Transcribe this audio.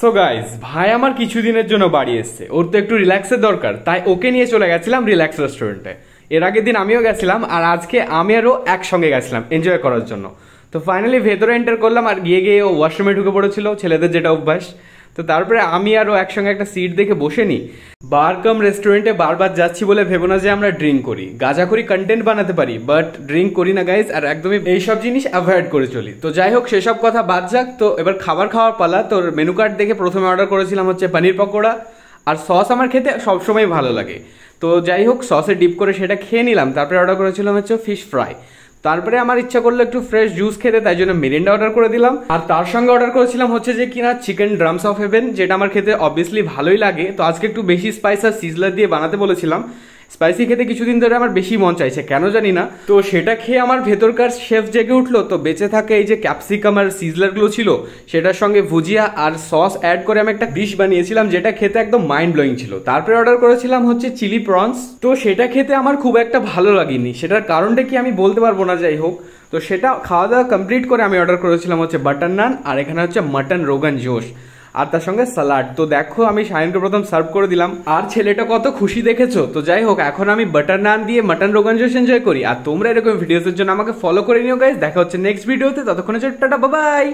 So guys ভাই আমার কিছুদিনের জন্য বাড়ি এসছে, ওর তো একটু রিল্যাক্সের দরকার, তাই ওকে নিয়ে চলে গেছিলাম রিল্যাক্স রেস্টুরেন্টে। এর আগের দিন আমিও গেছিলাম আর আজকে আমি আরও একসঙ্গে গেছিলাম এনজয় করার জন্য। তো ফাইনালি ভেতরে এন্টার করলাম আর গিয়ে গিয়ে ও ওয়াশরুমে ঢুকে পড়েছিল, ছেলেদের যেটা অভ্যাস। তো তারপরে আমি আরও একসঙ্গে একটা সিট দেখে বসে নিই। বার কাম রেস্টুরেন্টে বারবার যাচ্ছি বলে ভেবো না যে আমরা ড্রিঙ্ক করি, গাঁজা করি, কন্টেন্ট বানাতে পারি, বাট ড্রিঙ্ক করি না গাইজ, আর একদমই এইসব জিনিস অ্যাভয়েড করে চলি। তো যাই হোক, সেসব কথা বাদ যাক। তো এবার খাবার খাওয়ার পালা। তো মেনু কার্ড দেখে প্রথমে অর্ডার করেছিলাম হচ্ছে পনির পকোড়া, আর সস আমার খেতে সবসময় ভালো লাগে। তো যাই হোক, সসে ডিপ করে সেটা খেয়ে নিলাম। তারপরে অর্ডার করেছিলাম হচ্ছে ফিশ ফ্রাই। তারপরে আমার ইচ্ছা করলো একটু ফ্রেশ জুস খেতে, তাই জন্য মিরিন্ডা অর্ডার করে দিলাম। আর তার সঙ্গে অর্ডার করেছিলাম হচ্ছে যে কিনা চিকেন ড্রামস অফ হেভেন, যেটা আমার খেতে অবভিয়াসলি ভালোই লাগে। তো আজকে একটু বেশি স্পাইস আর সিজলার দিয়ে বানাতে বলেছিলাম। স্পাইসি খেতে কিছুদিন ধরে আমার বেশি মন চাইছে, কেন জানি না। তো সেটা খেয়ে আমার ভেতরকার শেফ জেগে উঠলো। তো বেঁচে থাকে এই যে ক্যাপসিকাম আর সিজলারগুলো ছিল, সেটার সঙ্গে ভুজিয়া আর সস অ্যাড করে আমি একটা ডিশ বানিয়েছিলাম, যেটা খেতে একদম মাইন্ড ব্লোয়িং ছিল। তারপরে অর্ডার করেছিলাম হচ্ছে চিলি প্রনস। তো সেটা খেতে আমার খুব একটা ভালো লাগেনি, সেটার কারণটা কি আমি বলতে পারবো না। যাই হোক, তো সেটা খাওয়া দাওয়া কমপ্লিট করে আমি অর্ডার করেছিলাম হচ্ছে বাটার নান, আর এখানে হচ্ছে মাটন রোগান জোশ, আর তার সঙ্গে স্যালাড। তো দেখো, আমি শাহিনকে প্রথম সার্ভ করে দিলাম আর ছেলেটা কত খুশি দেখেছো। তো যাই হোক, এখন আমি বাটার নান দিয়ে মাটন রোগান জোশ এনজয় করি। আর তোমরা এরকম ভিডিওসের জন্য আমাকে ফলো করে নিও গাইজ। দেখা হচ্ছে নেক্সট ভিডিওতে, ততক্ষণের জন্য টাটা, বাই বাই।